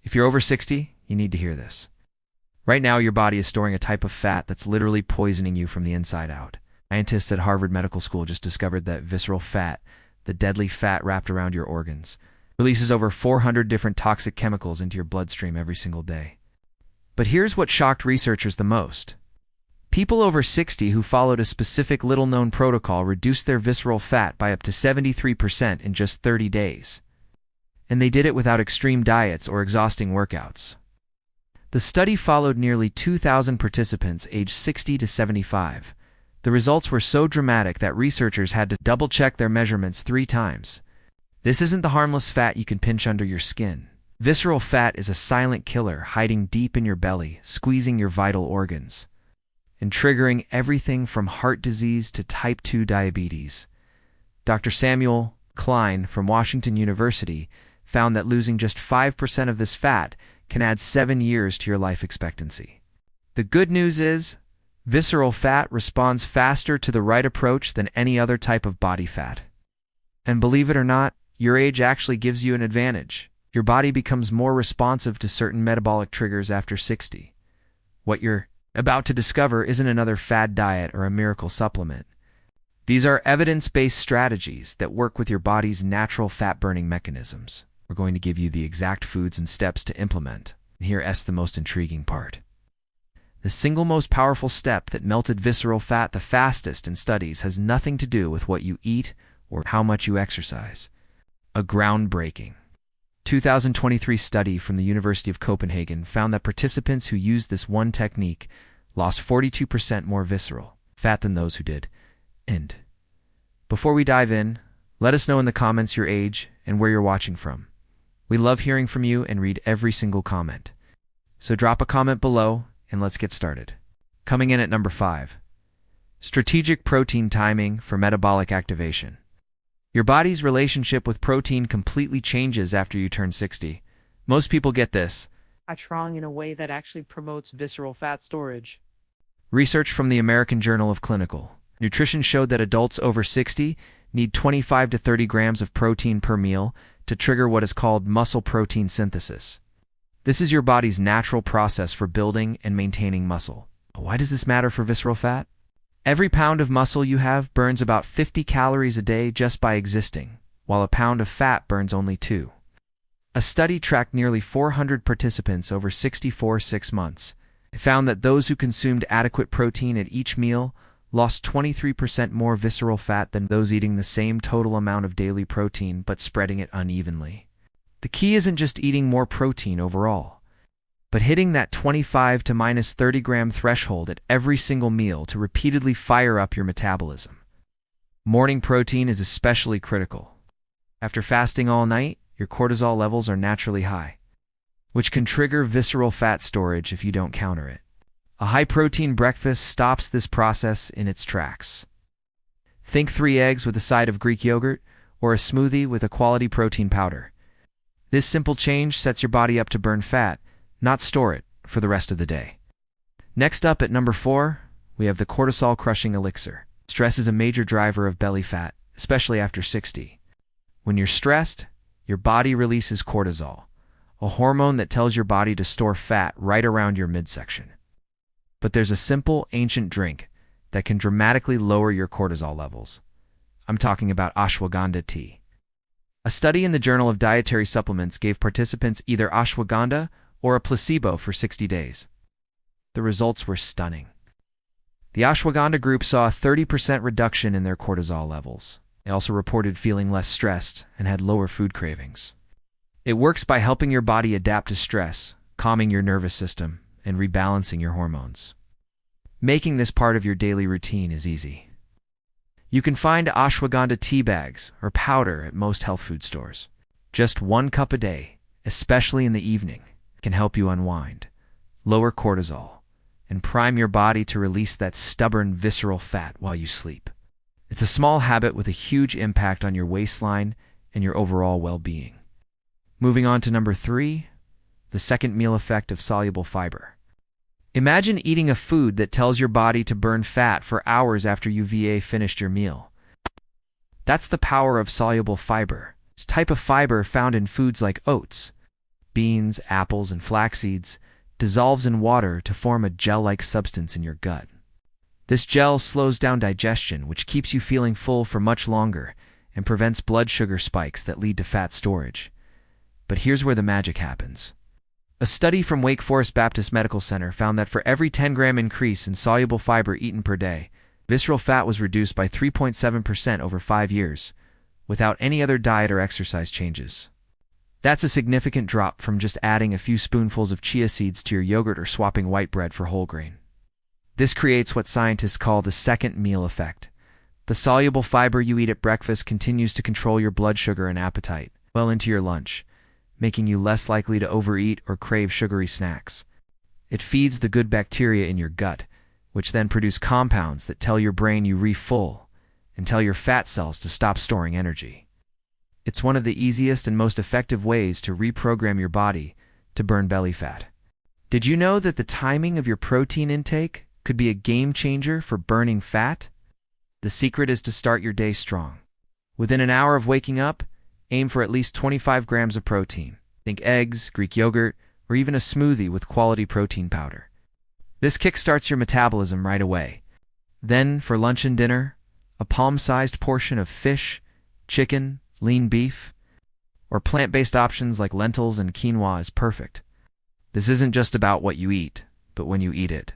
If you're over 60, you need to hear this. Right now, your body is storing a type of fat that's literally poisoning you from the inside out. Scientists at Harvard Medical School just discovered that visceral fat, the deadly fat wrapped around your organs, releases over 400 different toxic chemicals into your bloodstream every single day. But here's what shocked researchers the most. People over 60 who followed a specific little-known protocol reduced their visceral fat by up to 73% in just 30 days. And they did it without extreme diets or exhausting workouts. The study followed nearly 2,000 participants aged 60 to 75. The results were so dramatic that researchers had to double-check their measurements 3 times. This isn't the harmless fat you can pinch under your skin. Visceral fat is a silent killer hiding deep in your belly, squeezing your vital organs, and triggering everything from heart disease to type 2 diabetes. Dr. Samuel Klein from Washington University found that losing just 5% of this fat can add 7 years to your life expectancy. The good news is, visceral fat responds faster to the right approach than any other type of body fat. And believe it or not, your age actually gives you an advantage. Your body becomes more responsive to certain metabolic triggers after 60. What you're about to discover isn't another fad diet or a miracle supplement. These are evidence-based strategies that work with your body's natural fat-burning mechanisms. We're going to give you the exact foods and steps to implement. And here's the most intriguing part. The single most powerful step that melted visceral fat the fastest in studies has nothing to do with what you eat or how much you exercise. A groundbreaking 2023 study from the University of Copenhagen found that participants who used this one technique lost 42% more visceral fat than those who did. And before we dive in, let us know in the comments your age and where you're watching from. We love hearing from you and read every single comment. So drop a comment below and let's get started. Coming in at number 5. Strategic protein timing for metabolic activation. Your body's relationship with protein completely changes after you turn 60. Most people get this Strong in a way that actually promotes visceral fat storage. Research from the American Journal of Clinical Nutrition showed that adults over 60 need 25 to 30 grams of protein per meal to trigger what is called muscle protein synthesis. This is your body's natural process for building and maintaining muscle. Why does this matter for visceral fat? Every pound of muscle you have burns about 50 calories a day just by existing, while a pound of fat burns only 2. A study tracked nearly 400 participants over 6 months. It found that those who consumed adequate protein at each meal lost 23% more visceral fat than those eating the same total amount of daily protein but spreading it unevenly. The key isn't just eating more protein overall, but hitting that 25 to minus 30 gram threshold at every single meal to repeatedly fire up your metabolism. Morning protein is especially critical. After fasting all night, your cortisol levels are naturally high, which can trigger visceral fat storage if you don't counter it. A high-protein breakfast stops this process in its tracks. Think 3 eggs with a side of Greek yogurt or a smoothie with a quality protein powder. This simple change sets your body up to burn fat, not store it, for the rest of the day. Next up at number 4, we have the cortisol-crushing elixir. Stress is a major driver of belly fat, especially after 60. When you're stressed, your body releases cortisol, a hormone that tells your body to store fat right around your midsection. But there's a simple, ancient drink that can dramatically lower your cortisol levels. I'm talking about ashwagandha tea. A study in the Journal of Dietary Supplements gave participants either ashwagandha or a placebo for 60 days. The results were stunning. The ashwagandha group saw a 30% reduction in their cortisol levels. They also reported feeling less stressed and had lower food cravings. It works by helping your body adapt to stress, calming your nervous system, and rebalancing your hormones. Making this part of your daily routine is easy. You can find ashwagandha tea bags or powder at most health food stores. Just 1 cup a day, especially in the evening, can help you unwind, lower cortisol, and prime your body to release that stubborn visceral fat while you sleep. It's a small habit with a huge impact on your waistline and your overall well-being. Moving on to number 3, the second meal effect of soluble fiber. Imagine eating a food that tells your body to burn fat for hours after you've finished your meal. That's the power of soluble fiber. It's a type of fiber found in foods like oats, beans, apples, and flax seeds, dissolves in water to form a gel-like substance in your gut. This gel slows down digestion, which keeps you feeling full for much longer and prevents blood sugar spikes that lead to fat storage. But here's where the magic happens. A study from Wake Forest Baptist Medical Center found that for every 10-gram increase in soluble fiber eaten per day, visceral fat was reduced by 3.7% over 5 years, without any other diet or exercise changes. That's a significant drop from just adding a few spoonfuls of chia seeds to your yogurt or swapping white bread for whole grain. This creates what scientists call the second meal effect. The soluble fiber you eat at breakfast continues to control your blood sugar and appetite well into your lunch, making you less likely to overeat or crave sugary snacks. It feeds the good bacteria in your gut, which then produce compounds that tell your brain you're full and tell your fat cells to stop storing energy. It's one of the easiest and most effective ways to reprogram your body to burn belly fat. Did you know that the timing of your protein intake could be a game changer for burning fat? The secret is to start your day strong. Within an hour of waking up, aim for at least 25 grams of protein. Think eggs, Greek yogurt, or even a smoothie with quality protein powder. This kickstarts your metabolism right away. Then, for lunch and dinner, a palm-sized portion of fish, chicken, lean beef, or plant-based options like lentils and quinoa is perfect. This isn't just about what you eat, but when you eat it.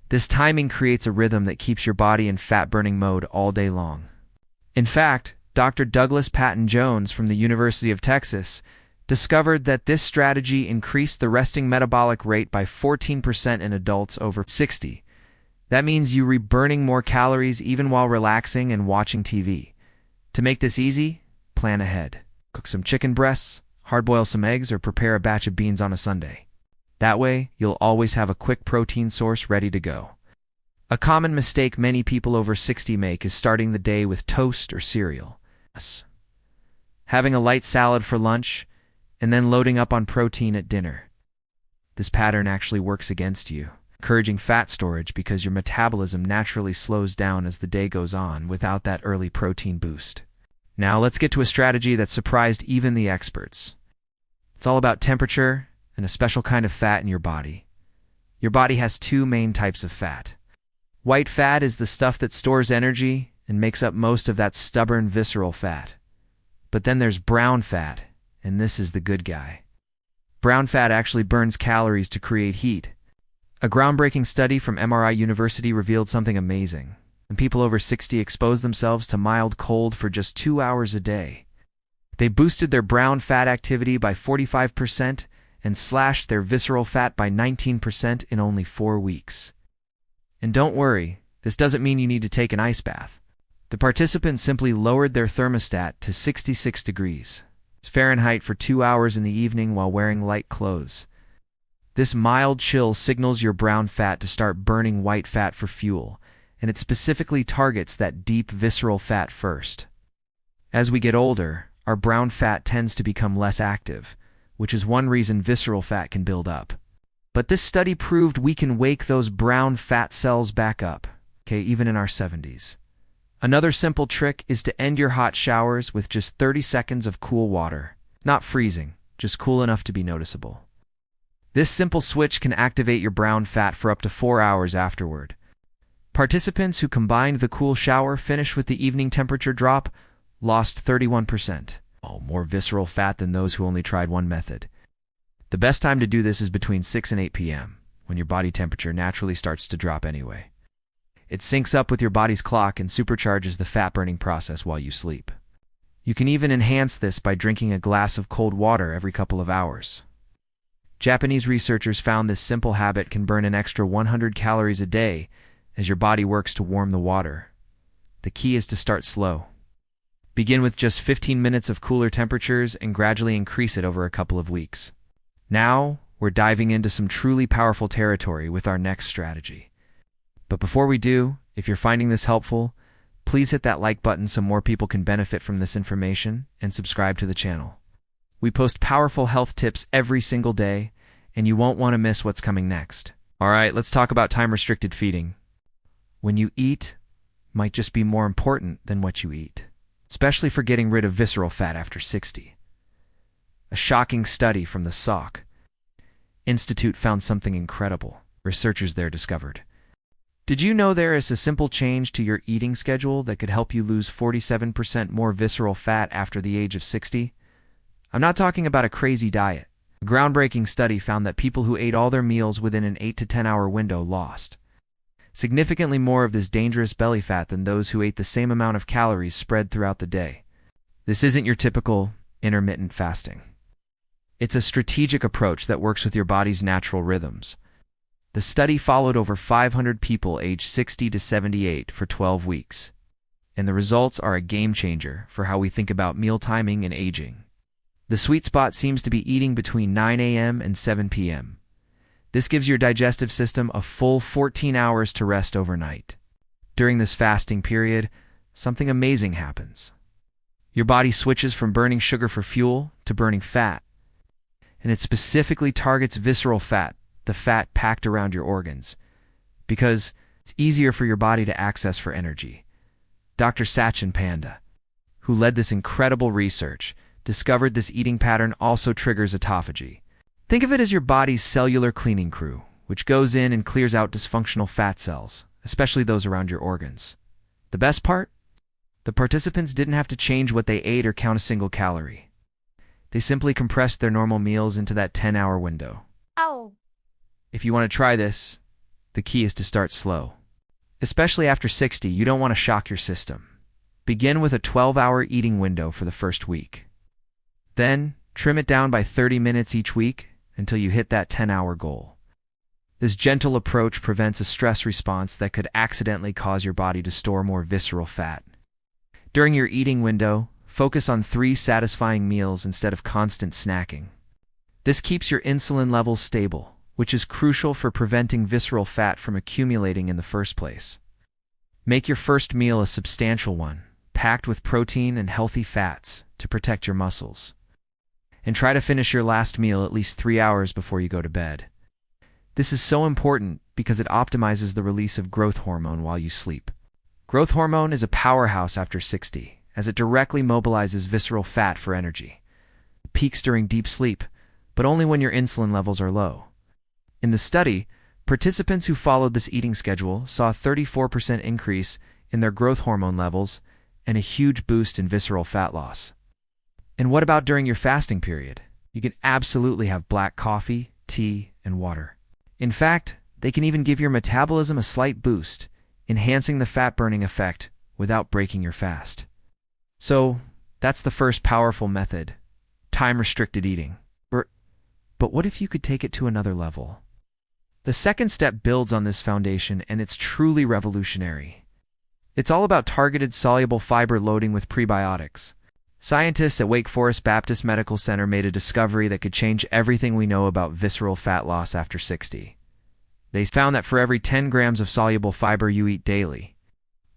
This timing creates a rhythm that keeps your body in fat-burning mode all day long. In fact, Dr. Douglas Patton Jones from the University of Texas discovered that this strategy increased the resting metabolic rate by 14% in adults over 60. That means you're burning more calories even while relaxing and watching TV. To make this easy, plan ahead. Cook some chicken breasts, hard-boil some eggs, or prepare a batch of beans on a Sunday. That way, you'll always have a quick protein source ready to go. A common mistake many people over 60 make is starting the day with toast or cereal. Having a light salad for lunch, and then loading up on protein at dinner. This pattern actually works against you, encouraging fat storage because your metabolism naturally slows down as the day goes on without that early protein boost. Now let's get to a strategy that surprised even the experts. It's all about temperature and a special kind of fat in your body. Your body has two main types of fat. White fat is the stuff that stores energy and makes up most of that stubborn visceral fat. But then there's brown fat, and this is the good guy. Brown fat actually burns calories to create heat. A groundbreaking study from MRI University revealed something amazing. When people over 60 exposed themselves to mild cold for just 2 hours a day, they boosted their brown fat activity by 45% and slashed their visceral fat by 19% in only 4 weeks. And don't worry, this doesn't mean you need to take an ice bath. The participants simply lowered their thermostat to 66 degrees Fahrenheit for 2 hours in the evening while wearing light clothes. This mild chill signals your brown fat to start burning white fat for fuel, and it specifically targets that deep visceral fat first. As we get older, our brown fat tends to become less active, which is one reason visceral fat can build up. But this study proved we can wake those brown fat cells back up, even in our 70s. Another simple trick is to end your hot showers with just 30 seconds of cool water. Not freezing, just cool enough to be noticeable. This simple switch can activate your brown fat for up to 4 hours afterward. Participants who combined the cool shower finish with the evening temperature drop lost 31%. More visceral fat than those who only tried one method. The best time to do this is between 6 and 8 p.m., when your body temperature naturally starts to drop anyway. It syncs up with your body's clock and supercharges the fat-burning process while you sleep. You can even enhance this by drinking a glass of cold water every couple of hours. Japanese researchers found this simple habit can burn an extra 100 calories a day as your body works to warm the water. The key is to start slow. Begin with just 15 minutes of cooler temperatures and gradually increase it over a couple of weeks. Now, we're diving into some truly powerful territory with our next strategy. But before we do, if you're finding this helpful, please hit that like button so more people can benefit from this information and subscribe to the channel. We post powerful health tips every single day, and you won't want to miss what's coming next. All right, let's talk about time-restricted feeding. When you eat might just be more important than what you eat, especially for getting rid of visceral fat after 60. A shocking study from the Salk Institute found something incredible. Researchers there discovered. Did you know there is a simple change to your eating schedule that could help you lose 47% more visceral fat after the age of 60? I'm not talking about a crazy diet. A groundbreaking study found that people who ate all their meals within an 8 to 10 hour window lost significantly more of this dangerous belly fat than those who ate the same amount of calories spread throughout the day. This isn't your typical intermittent fasting. It's a strategic approach that works with your body's natural rhythms. The study followed over 500 people aged 60 to 78 for 12 weeks, and the results are a game changer for how we think about meal timing and aging. The sweet spot seems to be eating between 9 a.m. and 7 p.m. This gives your digestive system a full 14 hours to rest overnight. During this fasting period, something amazing happens. Your body switches from burning sugar for fuel to burning fat, and it specifically targets visceral fat, the fat packed around your organs, because it's easier for your body to access for energy. Dr. Sachin Panda, who led this incredible research, discovered this eating pattern also triggers autophagy. Think of it as your body's cellular cleaning crew, which goes in and clears out dysfunctional fat cells, especially those around your organs. The best part? The participants didn't have to change what they ate or count a single calorie. They simply compressed their normal meals into that 10-hour window. Oh. If you want to try this, the key is to start slow. Especially after 60, you don't want to shock your system. Begin with a 12-hour eating window for the first week. Then, trim it down by 30 minutes each week until you hit that 10-hour goal. This gentle approach prevents a stress response that could accidentally cause your body to store more visceral fat. During your eating window, focus on 3 satisfying meals instead of constant snacking. This keeps your insulin levels stable, which is crucial for preventing visceral fat from accumulating in the first place. Make your first meal a substantial one, packed with protein and healthy fats to protect your muscles. And try to finish your last meal at least 3 hours before you go to bed. This is so important because it optimizes the release of growth hormone while you sleep. Growth hormone is a powerhouse after 60, as it directly mobilizes visceral fat for energy. It peaks during deep sleep, but only when your insulin levels are low. In the study, participants who followed this eating schedule saw a 34% increase in their growth hormone levels and a huge boost in visceral fat loss. And what about during your fasting period? You can absolutely have black coffee, tea, and water. In fact, they can even give your metabolism a slight boost, enhancing the fat-burning effect without breaking your fast. So, that's the first powerful method, time-restricted eating. But what if you could take it to another level? The second step builds on this foundation, and it's truly revolutionary. It's all about targeted soluble fiber loading with prebiotics. Scientists at Wake Forest Baptist Medical Center made a discovery that could change everything we know about visceral fat loss after 60. They found that for every 10 grams of soluble fiber you eat daily,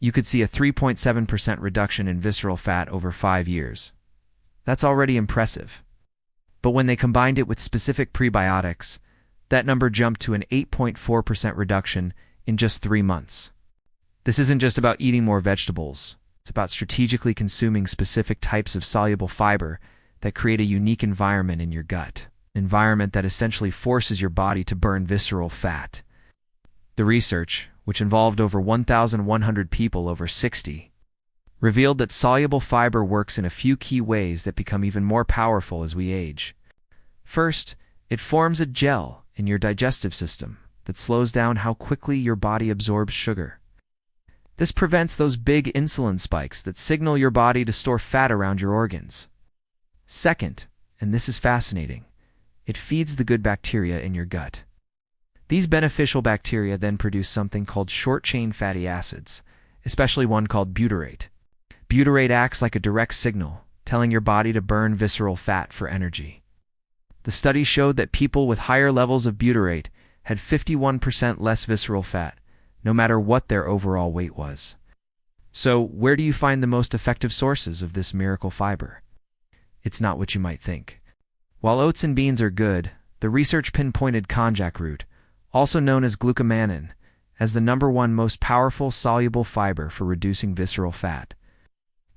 you could see a 3.7% reduction in visceral fat over 5 years. That's already impressive. But when they combined it with specific prebiotics, that number jumped to an 8.4% reduction in just 3 months. This isn't just about eating more vegetables. It's about strategically consuming specific types of soluble fiber that create a unique environment in your gut, an environment that essentially forces your body to burn visceral fat. The research, which involved over 1,100 people over 60, revealed that soluble fiber works in a few key ways that become even more powerful as we age. First, it forms a gel in your digestive system that slows down how quickly your body absorbs sugar. This prevents those big insulin spikes that signal your body to store fat around your organs. Second, and this is fascinating, it feeds the good bacteria in your gut. These beneficial bacteria then produce something called short-chain fatty acids, especially one called butyrate. Butyrate acts like a direct signal, telling your body to burn visceral fat for energy. The study showed that people with higher levels of butyrate had 51% less visceral fat, no matter what their overall weight was. So, where do you find the most effective sources of this miracle fiber? It's not what you might think. While oats and beans are good, the research pinpointed konjac root, also known as glucomannan, as the #1 most powerful soluble fiber for reducing visceral fat.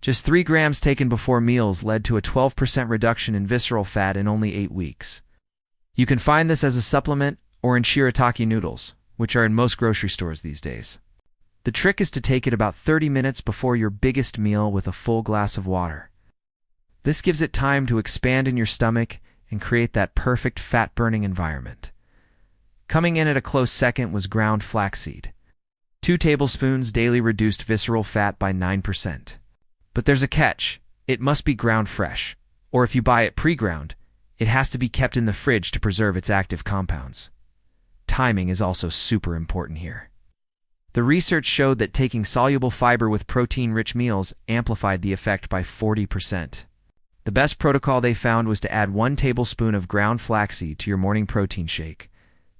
Just 3 grams taken before meals led to a 12% reduction in visceral fat in only 8 weeks. You can find this as a supplement or in shirataki noodles, which are in most grocery stores these days. The trick is to take it about 30 minutes before your biggest meal with a full glass of water. This gives it time to expand in your stomach and create that perfect fat-burning environment. Coming in at a close second was ground flaxseed. 2 tablespoons daily reduced visceral fat by 9%. But there's a catch. It must be ground fresh, or if you buy it pre-ground, it has to be kept in the fridge to preserve its active compounds. Timing is also super important here. The research showed that taking soluble fiber with protein-rich meals amplified the effect by 40%. The best protocol they found was to add 1 tablespoon of ground flaxseed to your morning protein shake,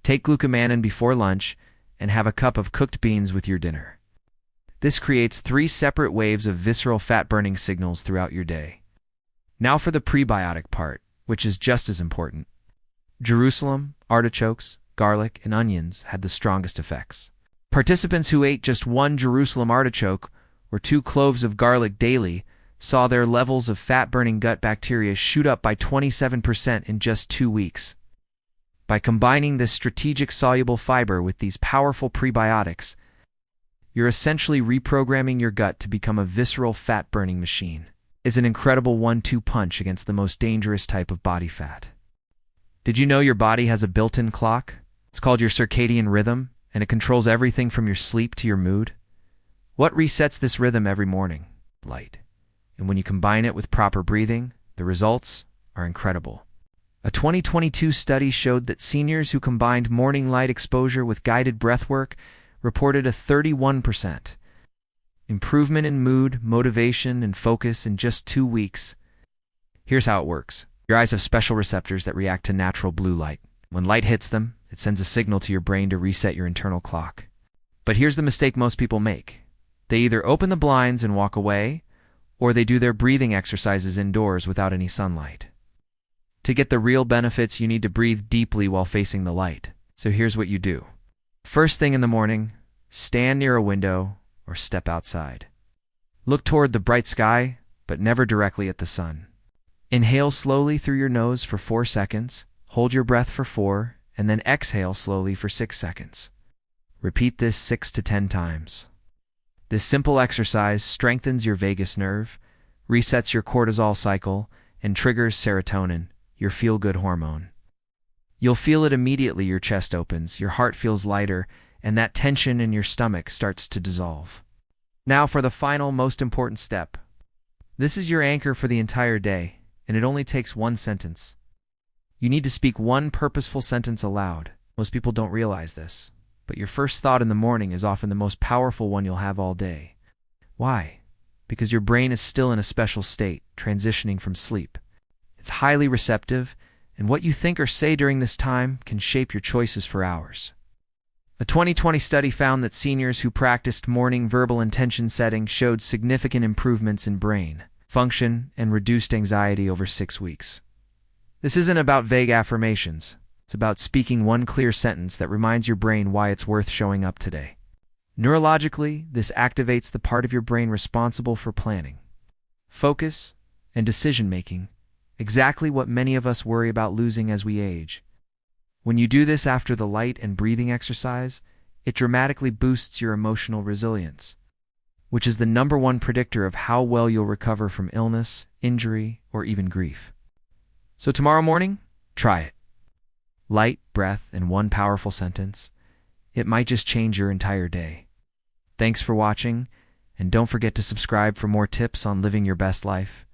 take glucomannan before lunch, and have a cup of cooked beans with your dinner. This creates 3 separate waves of visceral fat-burning signals throughout your day. Now for the prebiotic part, which is just as important. Jerusalem, artichokes, garlic, and onions had the strongest effects. Participants who ate just 1 Jerusalem artichoke or 2 cloves of garlic daily saw their levels of fat-burning gut bacteria shoot up by 27% in just 2 weeks. By combining this strategic soluble fiber with these powerful prebiotics, you're essentially reprogramming your gut to become a visceral fat-burning machine. It's an incredible 1-2 punch against the most dangerous type of body fat. Did you know your body has a built-in clock? It's called your circadian rhythm, and it controls everything from your sleep to your mood. What resets this rhythm every morning? Light. And when you combine it with proper breathing, the results are incredible. A 2022 study showed that seniors who combined morning light exposure with guided breathwork reported a 31% improvement in mood, motivation, and focus in just 2 weeks. Here's how it works. Your eyes have special receptors that react to natural blue light. When light hits them, it sends a signal to your brain to reset your internal clock. But here's the mistake most people make. They either open the blinds and walk away, or they do their breathing exercises indoors without any sunlight. To get the real benefits, you need to breathe deeply while facing the light. So here's what you do. First thing in the morning, stand near a window or step outside. Look toward the bright sky, but never directly at the sun. Inhale slowly through your nose for 4 seconds, hold your breath for 4, and then exhale slowly for 6 seconds. Repeat this 6 to 10 times. This simple exercise strengthens your vagus nerve, resets your cortisol cycle, and triggers serotonin, your feel-good hormone. You'll feel it immediately. Your chest opens, your heart feels lighter, and that tension in your stomach starts to dissolve. Now for the final, most important step. This is your anchor for the entire day, and it only takes 1 sentence. You need to speak 1 purposeful sentence aloud. Most people don't realize this, but your first thought in the morning is often the most powerful one you'll have all day. Why? Because your brain is still in a special state, transitioning from sleep. It's highly receptive, and what you think or say during this time can shape your choices for hours. A 2020 study found that seniors who practiced morning verbal intention setting showed significant improvements in brain function and reduced anxiety over 6 weeks. This isn't about vague affirmations. It's about speaking 1 clear sentence that reminds your brain why it's worth showing up today. Neurologically, this activates the part of your brain responsible for planning, focus, and decision-making, exactly what many of us worry about losing as we age. When you do this after the light and breathing exercise, it dramatically boosts your emotional resilience, which is the #1 predictor of how well you'll recover from illness, injury, or even grief. So tomorrow morning, try it. Light, breath, and 1 powerful sentence. It might just change your entire day. Thanks for watching, and don't forget to subscribe for more tips on living your best life.